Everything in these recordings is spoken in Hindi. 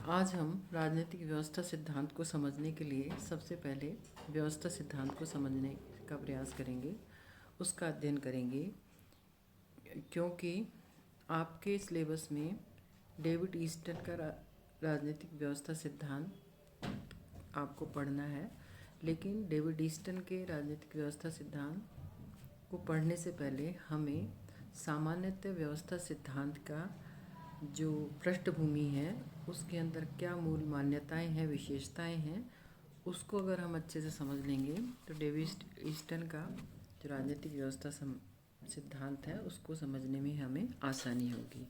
आज हम राजनीतिक व्यवस्था सिद्धांत को समझने के लिए सबसे पहले व्यवस्था सिद्धांत को समझने का प्रयास करेंगे, उसका अध्ययन करेंगे, क्योंकि आपके सिलेबस में डेविड ईस्टन का राजनीतिक व्यवस्था सिद्धांत आपको पढ़ना है। लेकिन डेविड ईस्टन के राजनीतिक व्यवस्था सिद्धांत को पढ़ने से पहले हमें सामान्यतः व्यवस्था सिद्धांत का जो पृष्ठभूमि है, उसके अंदर क्या मूल मान्यताएं हैं, विशेषताएं हैं, उसको अगर हम अच्छे से समझ लेंगे तो डेविड ईस्टन का जो राजनीतिक व्यवस्था सिद्धांत है उसको समझने में हमें आसानी होगी।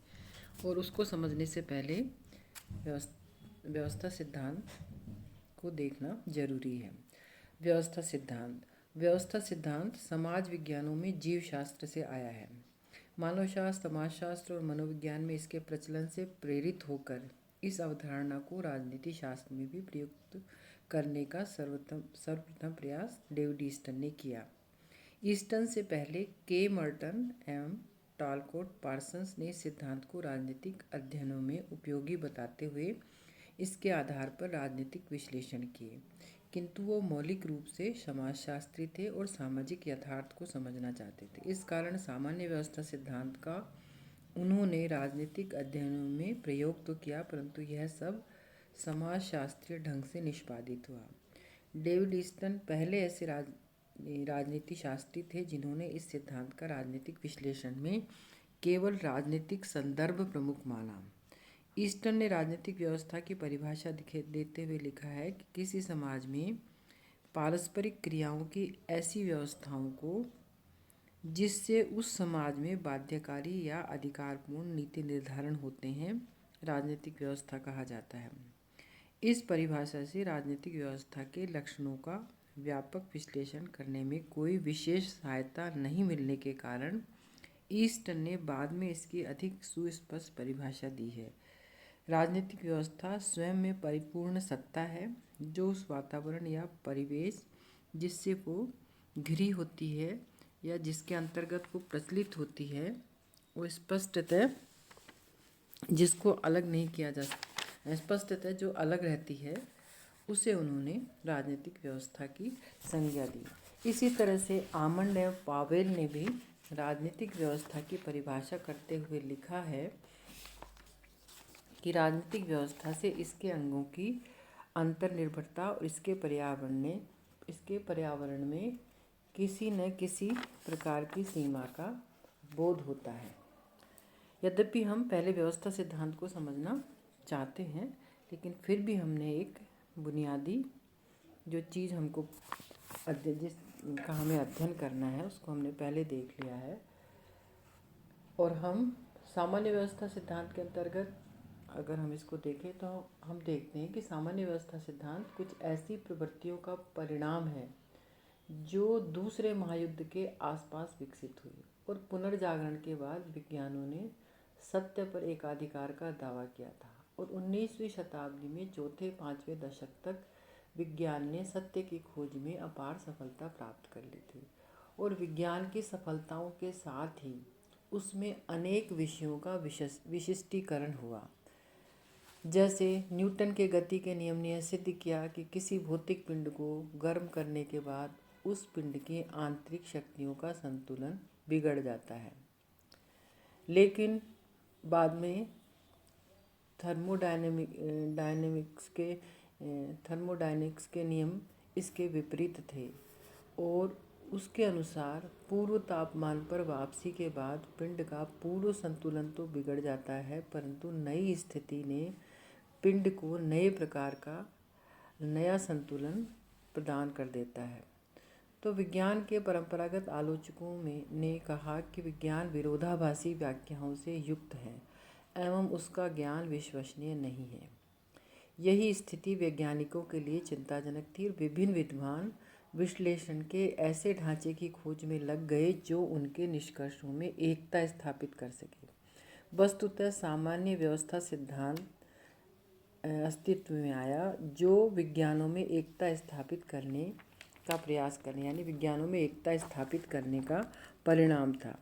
और उसको समझने से पहले व्यवस्था सिद्धांत को देखना जरूरी है। व्यवस्था सिद्धांत समाज विज्ञानों में जीव शास्त्र से आया है। मानव शास्त्र, समाजशास्त्र और मनोविज्ञान में इसके प्रचलन से प्रेरित होकर इस अवधारणा को राजनीति शास्त्र में भी प्रयुक्त करने का सर्वप्रथम प्रयास डेविड ईस्टन ने किया। ईस्टन से पहले के मर्टन एवं टालकोट पार्सन्स ने इस सिद्धांत को राजनीतिक अध्ययनों में उपयोगी बताते हुए इसके आधार पर राजनीतिक विश्लेषण किए, किंतु वो मौलिक रूप से समाजशास्त्री थे और सामाजिक यथार्थ को समझना चाहते थे। इस कारण सामान्य व्यवस्था सिद्धांत का उन्होंने राजनीतिक अध्ययनों में प्रयोग तो किया, परंतु यह सब समाजशास्त्रीय ढंग से निष्पादित हुआ। डेविड ईस्टन पहले ऐसे राजनीति शास्त्री थे जिन्होंने इस सिद्धांत का राजनीतिक विश्लेषण में केवल राजनीतिक संदर्भ प्रमुख माना। ईस्टन ने राजनीतिक व्यवस्था की परिभाषा देते हुए लिखा है कि किसी समाज में पारस्परिक क्रियाओं की ऐसी व्यवस्थाओं को जिससे उस समाज में बाध्यकारी या अधिकारपूर्ण नीति निर्धारण होते हैं, राजनीतिक व्यवस्था कहा जाता है। इस परिभाषा से राजनीतिक व्यवस्था के लक्षणों का व्यापक विश्लेषण करने में कोई विशेष सहायता नहीं मिलने के कारण ईस्टन ने बाद में इसकी अधिक सुस्पष्ट परिभाषा दी है। राजनीतिक व्यवस्था स्वयं में परिपूर्ण सत्ता है जो उस वातावरण या परिवेश जिससे वो घिरी होती है या जिसके अंतर्गत वो प्रचलित होती है, वो स्पष्टतः जिसको अलग नहीं किया जा सकता, स्पष्टतः जो अलग रहती है, उसे उन्होंने राजनीतिक व्यवस्था की संज्ञा दी। इसी तरह से आमंड एवं पावेल ने भी राजनीतिक व्यवस्था की परिभाषा करते हुए लिखा है कि राजनीतिक व्यवस्था से इसके अंगों की अंतर्निर्भरता और इसके पर्यावरण में किसी न किसी प्रकार की सीमा का बोध होता है। यद्यपि हम पहले व्यवस्था सिद्धांत को समझना चाहते हैं, लेकिन फिर भी हमने एक बुनियादी जो चीज़ हमको जिसका हमें अध्ययन करना है उसको हमने पहले देख लिया है। और हम सामान्य व्यवस्था सिद्धांत के अंतर्गत अगर हम इसको देखें तो हम देखते हैं कि सामान्य व्यवस्था सिद्धांत कुछ ऐसी प्रवृत्तियों का परिणाम है जो दूसरे महायुद्ध के आसपास विकसित हुई और पुनर्जागरण के बाद विज्ञानों ने सत्य पर एकाधिकार का दावा किया था। और 19वीं शताब्दी में चौथे 5वें दशक तक विज्ञान ने सत्य की खोज में अपार सफलता प्राप्त कर ली थी। और विज्ञान की सफलताओं के साथ ही उसमें अनेक विषयों का विशिष्टीकरण हुआ। जैसे न्यूटन के गति के नियम ने सिद्ध किया कि किसी भौतिक पिंड को गर्म करने के बाद उस पिंड की आंतरिक शक्तियों का संतुलन बिगड़ जाता है। लेकिन बाद में थर्मोडायनेमिक्स के नियम इसके विपरीत थे और उसके अनुसार पूर्व तापमान पर वापसी के बाद पिंड का पूर्व संतुलन तो बिगड़ जाता है, परंतु नई स्थिति ने पिंड को नए प्रकार का नया संतुलन प्रदान कर देता है। तो विज्ञान के परंपरागत आलोचकों ने कहा कि विज्ञान विरोधाभासी व्याख्याओं से युक्त है एवं उसका ज्ञान विश्वसनीय नहीं है। यही स्थिति वैज्ञानिकों के लिए चिंताजनक थी और विभिन्न विद्वान विश्लेषण के ऐसे ढांचे की खोज में लग गए जो उनके निष्कर्षों में एकता स्थापित कर सके। वस्तुतः सामान्य व्यवस्था सिद्धांत अस्तित्व में आया जो विज्ञानों में एकता स्थापित करने का प्रयास करने यानी विज्ञानों में एकता स्थापित करने का परिणाम था।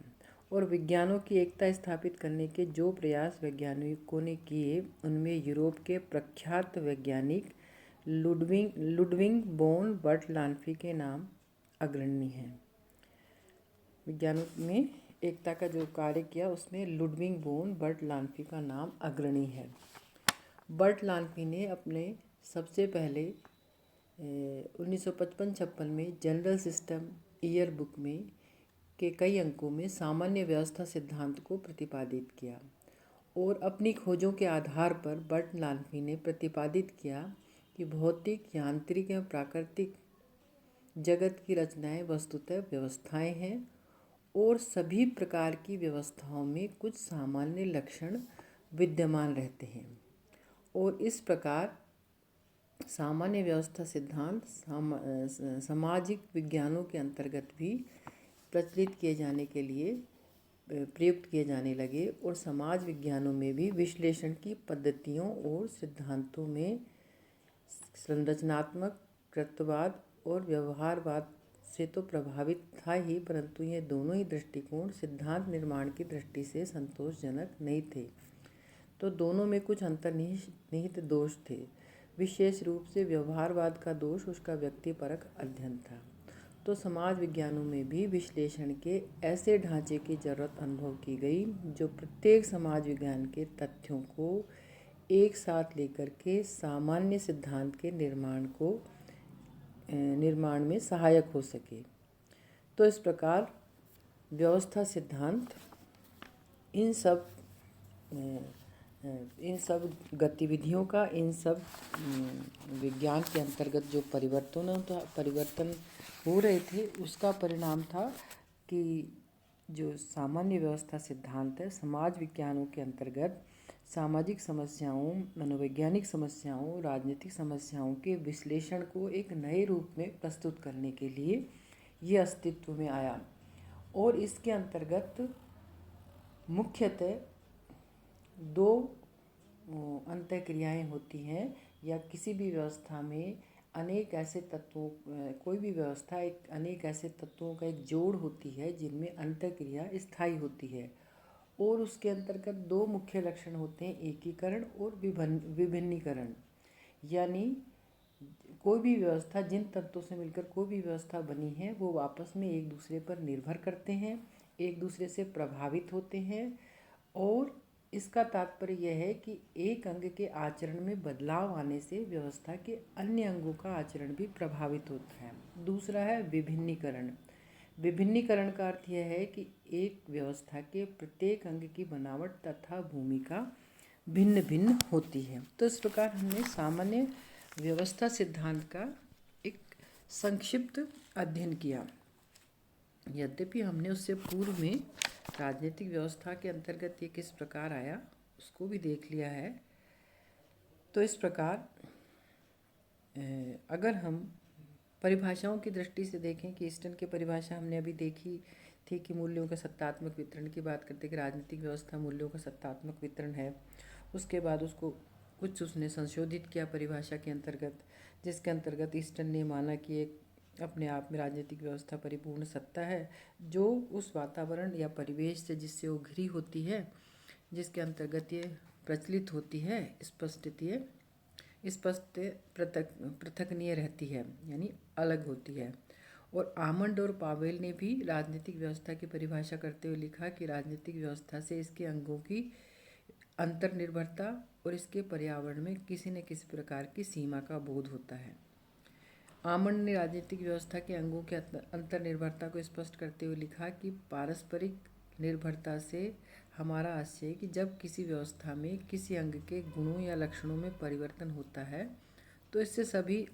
और विज्ञानों की एकता स्थापित करने के जो प्रयास वैज्ञानिकों ने किए, उनमें यूरोप के प्रख्यात वैज्ञानिक लुडविग बोन बर्टलान्फी के नाम अग्रणी हैं। विज्ञानों में एकता का जो कार्य किया उसमें लुडविग बोन बर्टलान्फी का नाम अग्रणी है। बर्टलान्फी ने अपने सबसे पहले 1955-56 में जनरल सिस्टम ईयर बुक में के कई अंकों में सामान्य व्यवस्था सिद्धांत को प्रतिपादित किया और अपनी खोजों के आधार पर बर्टलान्फी ने प्रतिपादित किया कि भौतिक, यांत्रिक एवं प्राकृतिक जगत की रचनाएं वस्तुतः व्यवस्थाएं हैं और सभी प्रकार की व्यवस्थाओं में कुछ सामान्य लक्षण विद्यमान रहते हैं और इस प्रकार सामान्य व्यवस्था सिद्धांत सामाजिक विज्ञानों के अंतर्गत भी प्रचलित किए जाने के लिए प्रयुक्त किए जाने लगे और समाज विज्ञानों में भी विश्लेषण की पद्धतियों और सिद्धांतों में संरचनात्मक कृतवाद और व्यवहारवाद से तो प्रभावित था ही, परंतु ये दोनों ही दृष्टिकोण सिद्धांत निर्माण की दृष्टि से संतोषजनक नहीं थे। तो दोनों में कुछ अंतर्निहित दोष थे। विशेष रूप से व्यवहारवाद का दोष उसका व्यक्तिपरक अध्ययन था। तो समाज विज्ञानों में भी विश्लेषण के ऐसे ढांचे की जरूरत अनुभव की गई जो प्रत्येक समाज विज्ञान के तथ्यों को एक साथ लेकर के सामान्य सिद्धांत के निर्माण में सहायक हो सके। तो इस प्रकार व्यवस्था सिद्धांत इन सब गतिविधियों का, इन सब विज्ञान के अंतर्गत जो परिवर्तन हो रहे थे उसका परिणाम था कि जो सामान्य व्यवस्था सिद्धांत है समाज विज्ञानों के अंतर्गत सामाजिक समस्याओं, मनोवैज्ञानिक समस्याओं, राजनीतिक समस्याओं के विश्लेषण को एक नए रूप में प्रस्तुत करने के लिए ये अस्तित्व में आया और इसके अंतर्गत मुख्यतः दो अंतःक्रियाएं होती हैं या किसी भी व्यवस्था में अनेक ऐसे तत्वों, कोई भी व्यवस्था अनेक ऐसे तत्वों का एक जोड़ होती है जिनमें अंतःक्रिया स्थायी होती है और उसके अंतर्गत दो मुख्य लक्षण होते हैं, एकीकरण और विभिन्नीकरण। यानी कोई भी व्यवस्था, जिन तत्वों से मिलकर कोई भी व्यवस्था बनी है वो आपस में एक दूसरे पर निर्भर करते हैं, एक दूसरे से प्रभावित होते हैं और इसका तात्पर्य यह है कि एक अंग के आचरण में बदलाव आने से व्यवस्था के अन्य अंगों का आचरण भी प्रभावित होता है। दूसरा है विभिन्नीकरण। विभिन्नीकरण का अर्थ यह है कि एक व्यवस्था के प्रत्येक अंग की बनावट तथा भूमिका भिन्न भिन्न होती है। तो इस प्रकार हमने सामान्य व्यवस्था सिद्धांत का एक संक्षिप्त अध्ययन किया। यद्यपि हमने उससे पूर्व में राजनीतिक व्यवस्था के अंतर्गत ये किस प्रकार आया उसको भी देख लिया है। तो इस प्रकार अगर हम परिभाषाओं की दृष्टि से देखें कि ईस्टर्न की परिभाषा हमने अभी देखी थी कि मूल्यों का सत्तात्मक वितरण की बात करते कि राजनीतिक व्यवस्था मूल्यों का सत्तात्मक वितरण है। उसके बाद उसको कुछ उसने संशोधित किया परिभाषा के अंतर्गत, जिसके अंतर्गत ईस्टर्न ने माना कि एक अपने आप में राजनीतिक व्यवस्था परिपूर्ण सत्ता है जो उस वातावरण या परिवेश से जिससे वो घिरी होती है, जिसके अंतर्गत ये प्रचलित होती है, स्पष्ट पृथकनीय रहती है, यानी अलग होती है। और आमंड और पावेल ने भी राजनीतिक व्यवस्था की परिभाषा करते हुए लिखा कि राजनीतिक व्यवस्था से इसके अंगों की अंतर्निर्भरता और इसके पर्यावरण में किसी न किसी प्रकार की सीमा का बोध होता है। आमंड ने राजनीतिक व्यवस्था के अंगों के अंतर्निर्भरता को स्पष्ट करते हुए लिखा कि पारस्परिक निर्भरता से हमारा आशय है कि जब किसी व्यवस्था में किसी अंग के गुणों या लक्षणों में परिवर्तन होता है तो इससे सभी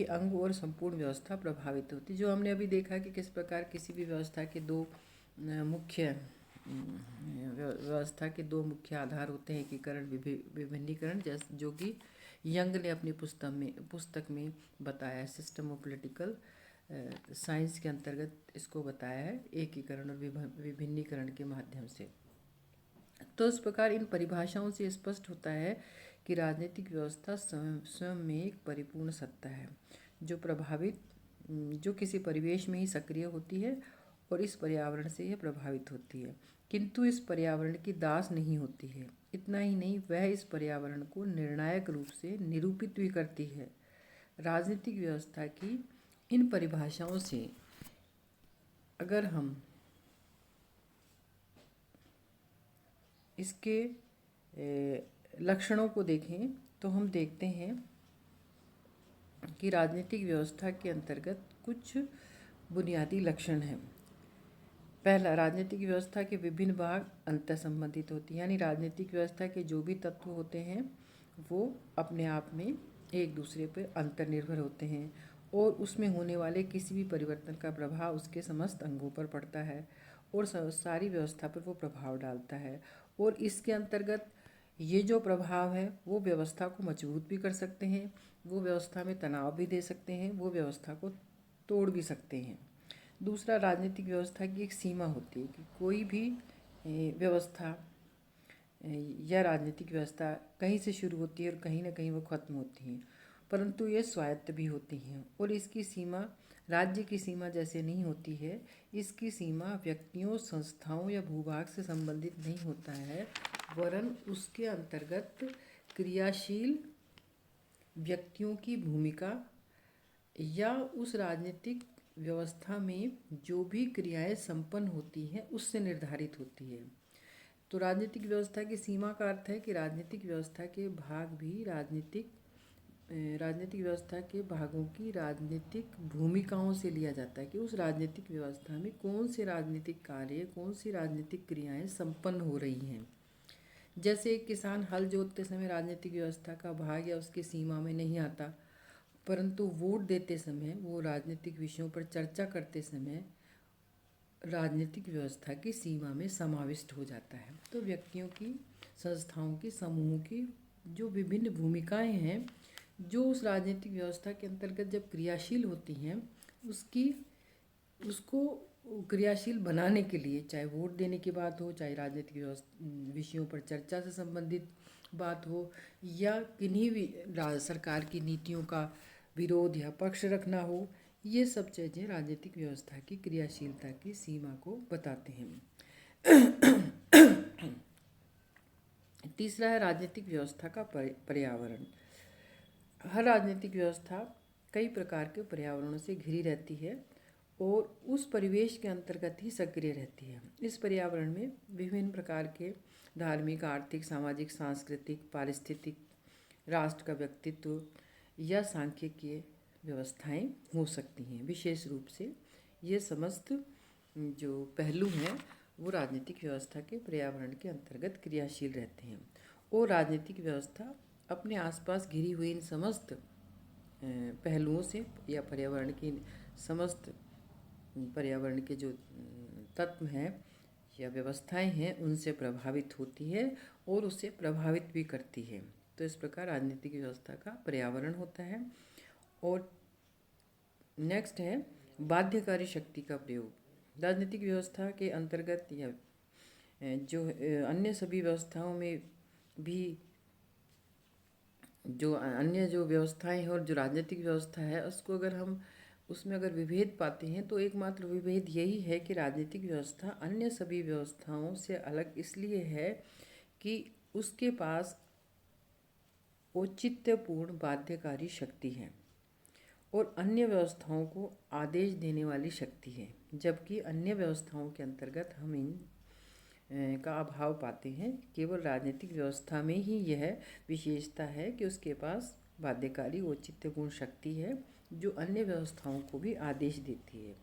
अंग और संपूर्ण व्यवस्था प्रभावित होती है। जो हमने अभी देखा कि किस प्रकार किसी भी व्यवस्था के दो मुख्य आधार होते हैं, एकीकरण, विभिन्नीकरण, जो कि यंग ने अपनी पुस्तक में बताया है, सिस्टम ऑफ पॉलिटिकल साइंस के अंतर्गत इसको बताया है, एकीकरण और विभिन्नीकरण के माध्यम से। तो इस प्रकार इन परिभाषाओं से स्पष्ट होता है कि राजनीतिक व्यवस्था स्वयं में एक परिपूर्ण सत्ता है जो किसी परिवेश में ही सक्रिय होती है और इस पर्यावरण से यह प्रभावित होती है, किंतु इस पर्यावरण की दास नहीं होती है। इतना ही नहीं, वह इस पर्यावरण को निर्णायक रूप से निरूपित भी करती है। राजनीतिक व्यवस्था की इन परिभाषाओं से अगर हम इसके लक्षणों को देखें तो हम देखते हैं कि राजनीतिक व्यवस्था के अंतर्गत कुछ बुनियादी लक्षण हैं। पहला, राजनीतिक व्यवस्था के विभिन्न भाग अंतर संबंधित होती हैं, यानी राजनीतिक व्यवस्था के जो भी तत्व होते हैं वो अपने आप में एक दूसरे पर अंतर्निर्भर होते हैं और उसमें होने वाले किसी भी परिवर्तन का प्रभाव उसके समस्त अंगों पर पड़ता है और सारी व्यवस्था पर वो प्रभाव डालता है। और इसके अंतर्गत ये जो प्रभाव है वो व्यवस्था को मजबूत भी कर सकते हैं, वो व्यवस्था में तनाव भी दे सकते हैं, वो व्यवस्था को तोड़ भी सकते हैं। दूसरा, राजनीतिक व्यवस्था की एक सीमा होती है कि कोई भी व्यवस्था या राजनीतिक व्यवस्था कहीं से शुरू होती है और कहीं ना कहीं वो खत्म होती हैं, परंतु ये स्वायत्त भी होती हैं और इसकी सीमा राज्य की सीमा जैसे नहीं होती है। इसकी सीमा व्यक्तियों, संस्थाओं या भूभाग से संबंधित नहीं होता है, वरन उसके अंतर्गत क्रियाशील व्यक्तियों की भूमिका या उस राजनीतिक व्यवस्था में जो भी क्रियाएं संपन्न होती हैं उससे निर्धारित होती है। तो राजनीतिक व्यवस्था की सीमा का अर्थ है कि राजनीतिक व्यवस्था के भाग भी राजनीतिक व्यवस्था के भागों की राजनीतिक भूमिकाओं से लिया जाता है कि उस राजनीतिक व्यवस्था में कौन से राजनीतिक कार्य, कौन सी राजनीतिक क्रियाएं संपन्न हो रही हैं। जैसे एक किसान हल जोतते समय राजनीतिक व्यवस्था का भाग या उसकी सीमा में नहीं आता, परंतु वोट देते समय, वो राजनीतिक विषयों पर चर्चा करते समय राजनीतिक व्यवस्था की सीमा में समाविष्ट हो जाता है। तो व्यक्तियों की, संस्थाओं की, समूहों की जो विभिन्न भूमिकाएं हैं जो उस राजनीतिक व्यवस्था के अंतर्गत जब क्रियाशील होती हैं उसको क्रियाशील बनाने के लिए, चाहे वोट देने की बात हो, चाहे राजनीतिक विषयों पर चर्चा से संबंधित बात हो या किन्हीं भी सरकार की नीतियों का विरोध या पक्ष रखना हो, ये सब चीज़ें राजनीतिक व्यवस्था की क्रियाशीलता की सीमा को बताते हैं। तीसरा है राजनीतिक व्यवस्था का पर्यावरण। हर राजनीतिक व्यवस्था कई प्रकार के पर्यावरणों से घिरी रहती है और उस परिवेश के अंतर्गत ही सक्रिय रहती है। इस पर्यावरण में विभिन्न प्रकार के धार्मिक, आर्थिक, सामाजिक, सांस्कृतिक, पारिस्थितिक, राष्ट्र का व्यक्तित्व या सांख्यिकीय व्यवस्थाएं हो सकती हैं। विशेष रूप से ये समस्त जो पहलू हैं वो राजनीतिक व्यवस्था के पर्यावरण के अंतर्गत क्रियाशील रहते हैं और राजनीतिक व्यवस्था अपने आसपास घिरी हुई इन समस्त पहलुओं से या पर्यावरण की समस्त पर्यावरण के जो तत्व हैं या व्यवस्थाएं हैं उनसे प्रभावित होती है और उसे प्रभावित भी करती है। तो इस प्रकार राजनीतिक व्यवस्था का पर्यावरण होता है। और नेक्स्ट है बाध्यकारी शक्ति का प्रयोग। राजनीतिक व्यवस्था के अंतर्गत या जो अन्य सभी व्यवस्थाओं में भी जो अन्य जो व्यवस्थाएं हैं और जो राजनीतिक व्यवस्था है उसमें अगर विभेद पाते हैं तो एकमात्र विभेद यही है कि राजनीतिक व्यवस्था अन्य सभी व्यवस्थाओं से अलग इसलिए है कि उसके पास औचित्यपूर्ण बाध्यकारी शक्ति है और अन्य व्यवस्थाओं को आदेश देने वाली शक्ति है, जबकि अन्य व्यवस्थाओं के अंतर्गत हम इन का अभाव पाते हैं। केवल राजनीतिक व्यवस्था में ही यह विशेषता है कि उसके पास बाध्यकारी औचित्यपूर्ण शक्ति है जो अन्य व्यवस्थाओं को भी आदेश देती है।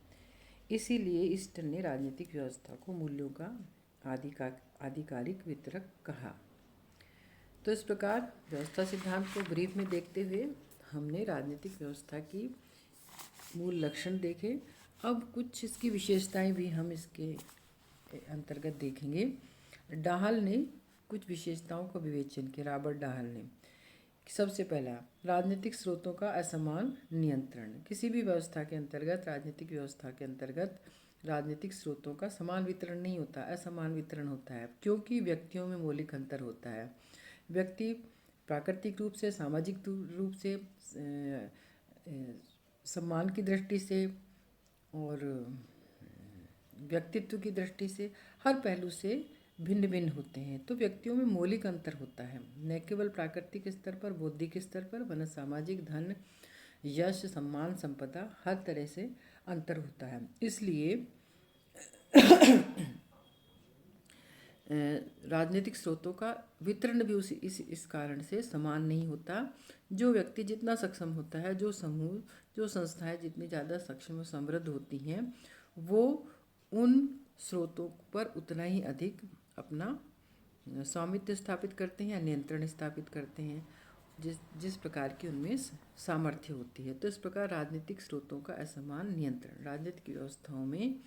इसीलिए ईस्टर ने राजनीतिक व्यवस्था को मूल्यों का आधिकारिक वितरक कहा। तो इस प्रकार व्यवस्था सिद्धांत को ब्रीफ में देखते हुए हमने राजनीतिक व्यवस्था की मूल लक्षण देखे। अब कुछ इसकी विशेषताएं भी हम इसके अंतर्गत देखेंगे। डाहल ने कुछ विशेषताओं का विवेचन किया। रॉबर्ट डाहल ने सबसे पहला, राजनीतिक स्रोतों का असमान नियंत्रण। किसी भी व्यवस्था के अंतर्गत, राजनीतिक व्यवस्था के अंतर्गत राजनीतिक स्रोतों का समान वितरण नहीं होता, असमान वितरण होता है, क्योंकि व्यक्तियों में मौलिक अंतर होता है। व्यक्ति प्राकृतिक रूप से, सामाजिक रूप से, सम्मान की दृष्टि से और व्यक्तित्व की दृष्टि से हर पहलू से भिन्न भिन्न होते हैं। तो व्यक्तियों में मौलिक अंतर होता है, न केवल प्राकृतिक स्तर पर, बौद्धिक स्तर पर, वरन सामाजिक, धन, यश, सम्मान, संपदा, हर तरह से अंतर होता है। इसलिए राजनीतिक स्रोतों का वितरण भी इस कारण से समान नहीं होता। जो व्यक्ति जितना सक्षम होता है, जो समूह, जो संस्थाएं जितनी ज़्यादा सक्षम और समृद्ध होती हैं, वो उन स्रोतों पर उतना ही अधिक अपना स्वामित्व स्थापित करते हैं या नियंत्रण स्थापित करते हैं, जिस जिस प्रकार की उनमें सामर्थ्य होती है। तो इस प्रकार राजनीतिक स्रोतों का असमान नियंत्रण, राजनीतिक व्यवस्थाओं में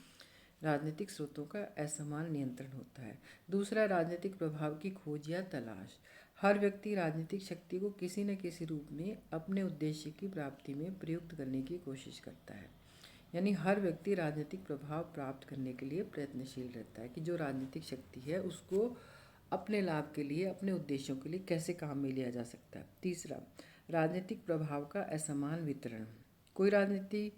राजनीतिक स्रोतों का असमान नियंत्रण होता है। दूसरा, राजनीतिक प्रभाव की खोज या तलाश। हर व्यक्ति राजनीतिक शक्ति को किसी न किसी रूप में अपने उद्देश्य की प्राप्ति में प्रयुक्त करने की कोशिश करता है। यानी हर व्यक्ति राजनीतिक प्रभाव प्राप्त करने के लिए प्रयत्नशील रहता है कि जो राजनीतिक शक्ति है उसको अपने लाभ के लिए, अपने उद्देश्यों के लिए कैसे काम में लिया जा सकता है। तीसरा, राजनीतिक प्रभाव का असमान वितरण। कोई राजनीति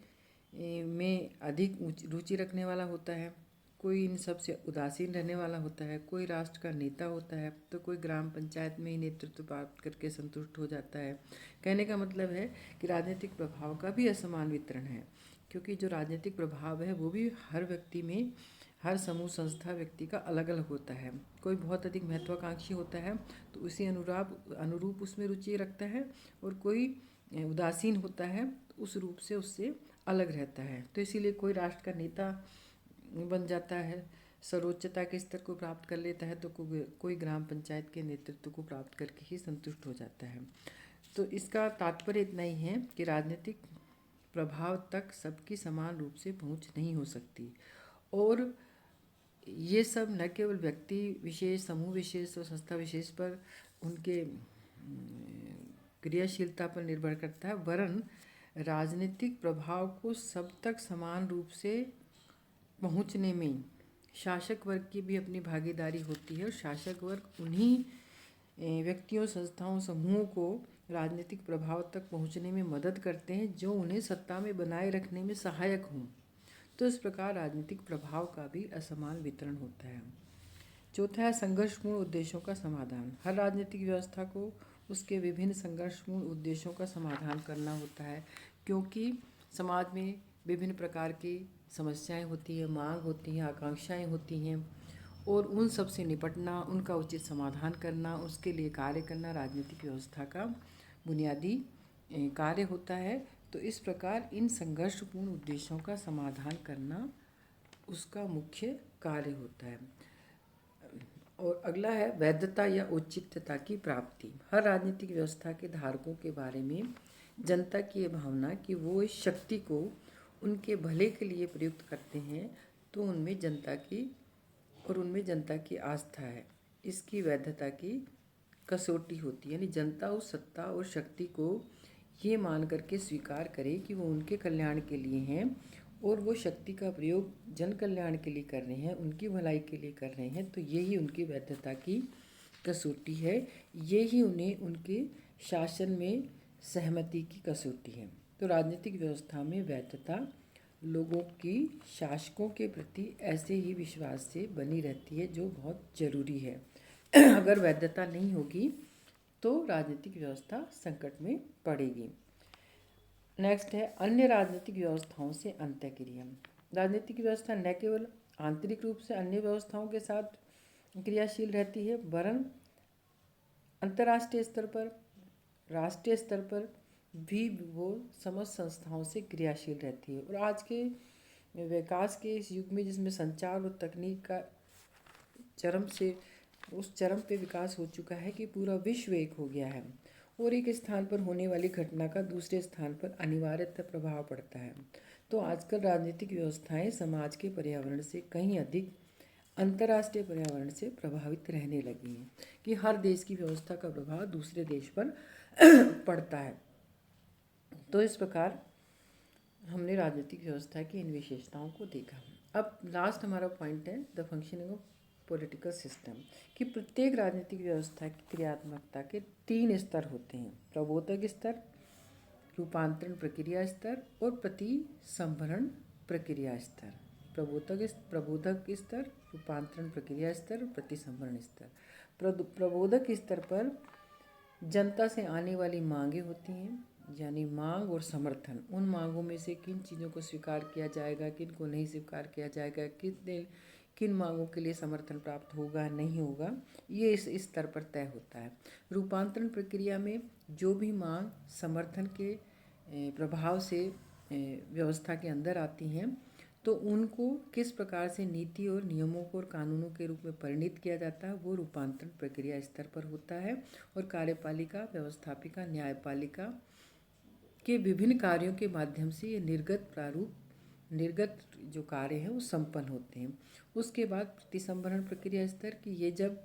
में अधिक रुचि रखने वाला होता है, कोई इन सब से उदासीन रहने वाला होता है, कोई राष्ट्र का नेता होता है तो कोई ग्राम पंचायत में ही नेतृत्व प्राप्त करके संतुष्ट हो जाता है। कहने का मतलब है कि राजनीतिक प्रभाव का भी असमान वितरण है, क्योंकि जो राजनीतिक प्रभाव है वो भी हर व्यक्ति में, हर समूह, संस्था, व्यक्ति का अलग अलग होता है। कोई बहुत अधिक महत्वाकांक्षी होता है तो उसी अनुरूप उसमें रुचि रखता है, और कोई उदासीन होता है तो उस रूप से उससे अलग रहता है। तो इसीलिए कोई राष्ट्र का नेता बन जाता है, सर्वोच्चता के स्तर को प्राप्त कर लेता है, तो कोई ग्राम पंचायत के नेतृत्व को प्राप्त करके ही संतुष्ट हो जाता है। तो इसका तात्पर्य इतना ही है कि राजनीतिक प्रभाव तक सबकी समान रूप से पहुंच नहीं हो सकती, और ये सब न केवल व्यक्ति विशेष, समूह विशेष और संस्था विशेष पर उनके क्रियाशीलता पर निर्भर करता है, वरन राजनीतिक प्रभाव को सब तक समान रूप से पहुंचने में शासक वर्ग की भी अपनी भागीदारी होती है, और शासक वर्ग उन्हीं व्यक्तियों, संस्थाओं, समूहों को राजनीतिक प्रभाव तक पहुंचने में मदद करते हैं जो उन्हें सत्ता में बनाए रखने में सहायक हों। तो इस प्रकार राजनीतिक प्रभाव का भी असमान वितरण होता है। चौथा है संघर्षपूर्ण उद्देश्यों का समाधान। हर राजनीतिक व्यवस्था को उसके विभिन्न संघर्षपूर्ण उद्देश्यों का समाधान करना होता है, क्योंकि समाज में विभिन्न प्रकार की समस्याएं होती है, मांग होती हैं, आकांक्षाएं होती हैं, और उन सब से निपटना, उनका उचित समाधान करना, उसके लिए कार्य करना राजनीतिक व्यवस्था का बुनियादी कार्य होता है। तो इस प्रकार इन संघर्षपूर्ण उद्देश्यों का समाधान करना उसका मुख्य कार्य होता है। और अगला है वैधता या औचित्यता की प्राप्ति। हर राजनीतिक व्यवस्था के धारकों के बारे में जनता की ये भावना कि वो इस शक्ति को उनके भले के लिए प्रयुक्त करते हैं, तो उनमें जनता की आस्था है, इसकी वैधता की कसौटी होती है। यानी जनता उस सत्ता और शक्ति को ये मान करके स्वीकार करे कि वो उनके कल्याण के लिए हैं, और वो शक्ति का प्रयोग जन कल्याण के लिए कर रहे हैं, उनकी भलाई के लिए कर रहे हैं, तो यही उनकी वैधता की कसौटी है, यही उन्हें उनके शासन में सहमति की कसौटी है। तो राजनीतिक व्यवस्था में वैधता लोगों की शासकों के प्रति ऐसे ही विश्वास से बनी रहती है, जो बहुत जरूरी है। अगर वैधता नहीं होगी तो राजनीतिक व्यवस्था संकट में पड़ेगी। नेक्स्ट है अन्य राजनीतिक व्यवस्थाओं से अंतःक्रिया। राजनीतिक व्यवस्था न केवल आंतरिक रूप से अन्य व्यवस्थाओं के साथ क्रियाशील रहती है, वरन अंतर्राष्ट्रीय स्तर पर, राष्ट्रीय स्तर पर भी वो समस्त संस्थाओं से क्रियाशील रहती है। और आज के विकास के इस युग में, जिसमें संचार और तकनीक का उस चरम पे विकास हो चुका है कि पूरा विश्व एक हो गया है, और एक स्थान पर होने वाली घटना का दूसरे स्थान पर अनिवार्यतः प्रभाव पड़ता है। तो आजकल राजनीतिक व्यवस्थाएं समाज के पर्यावरण से कहीं अधिक अंतर्राष्ट्रीय पर्यावरण से प्रभावित रहने लगी हैं, कि हर देश की व्यवस्था का प्रभाव दूसरे देश पर पड़ता है। तो इस प्रकार हमने राजनीतिक व्यवस्था की इन विशेषताओं को देखा। अब लास्ट हमारा पॉइंट है the functioning of political system, कि प्रत्येक राजनीतिक व्यवस्था की क्रियात्मकता के 3 स्तर होते हैं: प्रबोधक स्तर, रूपांतरण प्रक्रिया स्तर और प्रतिसंभरण प्रक्रिया स्तर। प्रबोधक स्तर, रूपांतरण प्रक्रिया स्तर, प्रतिसंहरण स्तर। प्रबोधक स्तर पर जनता से आने वाली मांगें होती हैं, यानी मांग और समर्थन। उन मांगों में से किन चीज़ों को स्वीकार किया जाएगा, किन को नहीं स्वीकार किया जाएगा, किन मांगों के लिए समर्थन प्राप्त होगा नहीं होगा, ये इस स्तर पर तय होता है। रूपांतरण प्रक्रिया में जो भी मांग समर्थन के प्रभाव से व्यवस्था के अंदर आती हैं, तो उनको किस प्रकार से नीति और नियमों को और कानूनों के रूप में परिणित किया जाता है, वो रूपांतरण प्रक्रिया स्तर पर होता है। और कार्यपालिका, व्यवस्थापिका, न्यायपालिका के विभिन्न कार्यों के माध्यम से ये निर्गत जो कार्य हैं वो संपन्न होते हैं। उसके बाद प्रतिसंहरण प्रक्रिया स्तर की, ये जब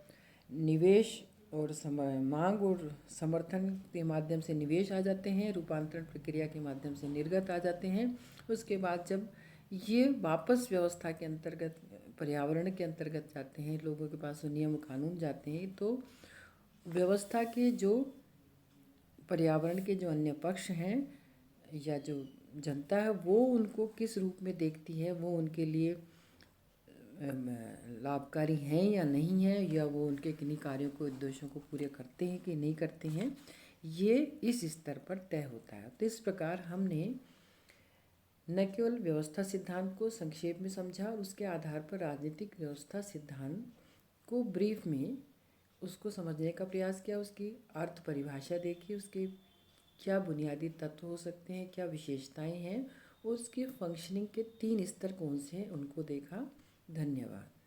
निवेश और मांग और समर्थन के माध्यम से निवेश आ जाते हैं, रूपांतरण प्रक्रिया के माध्यम से निर्गत आ जाते हैं। उसके बाद जब ये वापस व्यवस्था के अंतर्गत, पर्यावरण के अंतर्गत जाते हैं, लोगों के पास नियम कानून जाते हैं, तो व्यवस्था के जो पर्यावरण के जो अन्य पक्ष हैं या जो जनता है, वो उनको किस रूप में देखती है, वो उनके लिए लाभकारी हैं या नहीं है, या वो उनके किन्हीं कार्यों को, उद्देश्यों को पूरे करते हैं कि नहीं करते हैं, ये इस स्तर पर तय होता है। तो इस प्रकार हमने न केवल व्यवस्था सिद्धांत को संक्षेप में समझा, और उसके आधार पर राजनीतिक व्यवस्था सिद्धांत को ब्रीफ में उसको समझने का प्रयास किया, उसकी अर्थ परिभाषा देखी, उसके क्या बुनियादी तत्व हो सकते हैं, क्या विशेषताएं हैं, और उसके फंक्शनिंग के 3 स्तर कौन से हैं उनको देखा। धन्यवाद।